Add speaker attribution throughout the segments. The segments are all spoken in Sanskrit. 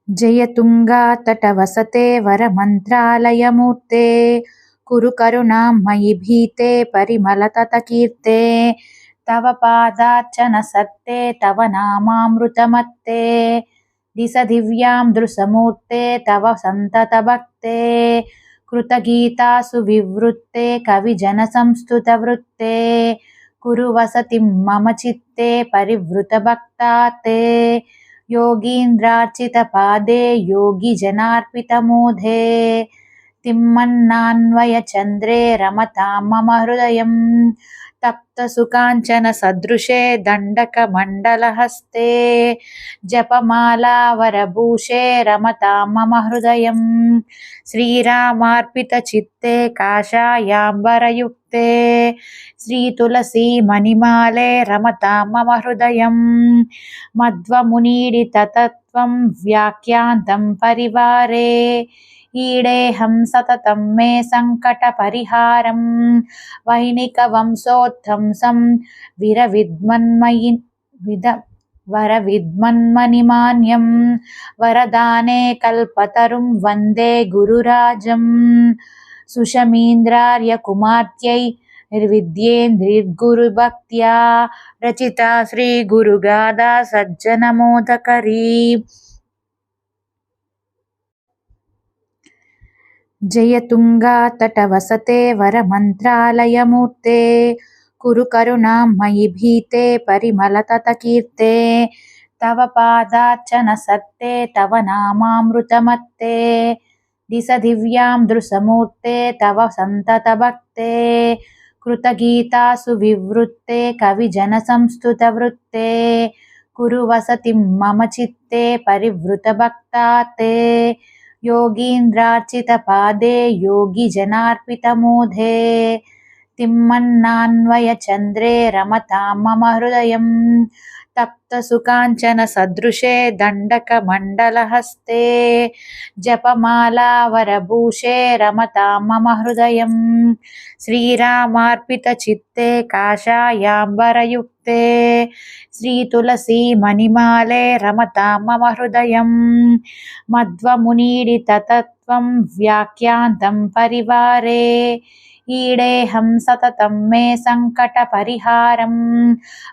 Speaker 1: जयतुङ्गा तटवसते वरमन्त्रालयमूर्ते कुरु करुणां मयि भीते परिमलततकीर्ते तव पादार्चनसत्ते तव नामामृतमत्ते दिशदिव्यां दृशमूर्ते तव सन्ततभक्ते कृतगीतासु विवृत्ते कविजनसंस्तुतवृत्ते कुरु वसतिं मम चित्ते परिवृतभक्ताते योगीन्द्रार्चितपादे योगिजनार्पितमूढे तिम्मन्नान्वयचन्द्रे रमतां मम हृदयं तप्तसुकाञ्चनसदृशे दण्डकमण्डलहस्ते जपमालावरभूषे रमतां मम हृदयं श्रीरामार्पितचित्ते काषायाम्बरयुक्ते श्रीतुलसीमणिमाले रमतां मम हृदयं मध्वमुनीडिततत्त्वं व्याख्यान्तं परिवारे ईडेऽहं सततं मे सङ्कटपरिहारं वैनिकवंशोद्धंसं वरविद्मन्मणिमान्यं वरदाने कल्पतरुं वन्दे गुरुराजं सुशमीन्द्रार्यकुमार्त्यै निर्विद्येन्द्रिर्गुरुभक्त्या रचिता श्रीगुरुगाथा सज्जनमोदकरी। जयतुङ्गा तटवसते वरमन्त्रालयमूर्ते कुरु करुणां मयि भीते परिमलततकीर्ते तव पादार्चनसत्ते तव नामामृतमत्ते दिशदिव्यां दृशमूर्ते तव सन्ततभक्ते कृतगीतासु विवृत्ते कविजनसंस्तुतवृत्ते कुरु वसतिं मम चित्ते परिवृतभक्ताते योगीन्द्रार्चितपादे योगिजनार्पितमूढे तिम्मन्नान्वयचन्द्रे रमतां मम हृदयं तप्तसुकाञ्चनसदृशे दण्डकमण्डलहस्ते जपमालावरभूषे रमतां मम हृदयं श्रीरामार्पितचित्ते काषायाम्बरयुक्ते श्रीतुलसीमणिमाले रमतां मम हृदयं मध्वमुनीडिततत्त्वं व्याख्यान्तं परिवारे ईडेऽहं सततं मे सङ्कटपरिहारं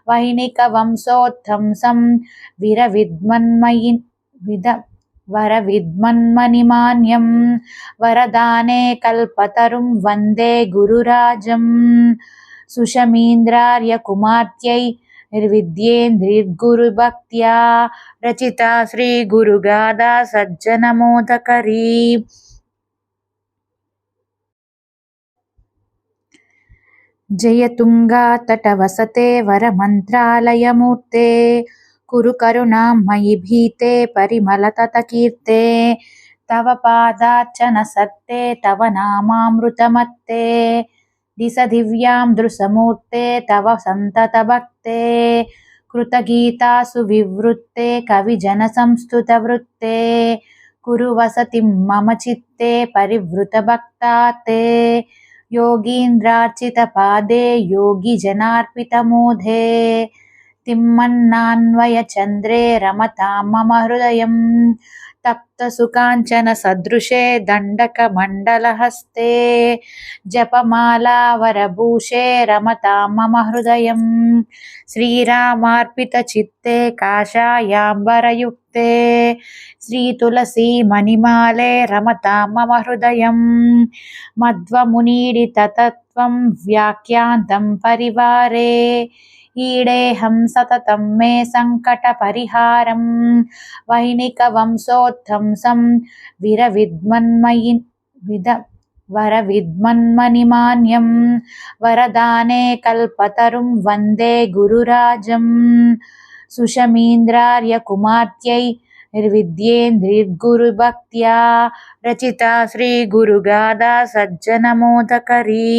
Speaker 1: वैनिकवंशोद्धंसं वरविद्मन्मणिमान्यं वरदाने कल्पतरुं वन्दे गुरुराजं सुशमीन्द्रार्यकुमार्त्यै निर्विद्येन्द्रिर्गुरुभक्त्या, रचिता श्रीगुरुगाथा सज्जनमोदकरी। जयतुङ्गा तटवसते वरमन्त्रालयमूर्ते कुरु करुणां मयि भीते परिमलततकीर्ते तव पादार्चनसत्ते तव नामामृतमत्ते दिशदिव्यां दृशमूर्ते तव सन्ततभक्ते कृतगीतासु विवृत्ते कविजनसंस्तुतवृत्ते कुरु वसतिं मम चित्ते परिवृतभक्ताते योगीन्द्रार्चितपादे योगिजनार्पितमूढे तिम्मन्नान्वयचन्द्रे रमतां मम हृदयं श्रीरामार्पितचित्ते काषायाम्बरयुक्ते जयतुङ्गा तटवसते वरमन्त्रालयमूर्ते कुरु करुणां मयि भीते परिमलततकीर्ते तव पादार्चनसत्ते तव नामामृतमत्ते दिशदिव्यां दृशमूर्ते तव सन्ततभक्ते कृतगीतासु विवृत्ते कविजनसंस्तुतवृत्ते कुरु वसतिं मम चित्ते परिवृतभक्ताते योगीन्द्रार्चितपादे योगिजनार्पितमूढे तिम्मन्नान्वयचन्द्रे रमतां मम हृदयं तप्तसुकाञ्चनसदृशे दण्डकमण्डलहस्ते जपमालावरभूषे रमतां मम हृदयं श्रीरामार्पितचित्ते काषायाम्बरयुक्ते श्रीतुलसीमणिमाले रमतां मम हृदयं मध्वमुनीडिततत्त्वं व्याख्यान्तं परिवारे ईडेऽहं सततं मे सङ्कटपरिहारं वैनिकवंशोद्धंसं वरविद्मन्मणिमान्यं वरदाने कल्पतरुं वन्दे गुरुराजं सुशमीन्द्रार्यकुमार्त्यै निर्विद्येन्द्रिर्गुरुभक्त्या, रचिता श्रीगुरुगाथा सज्जनमोदकरी।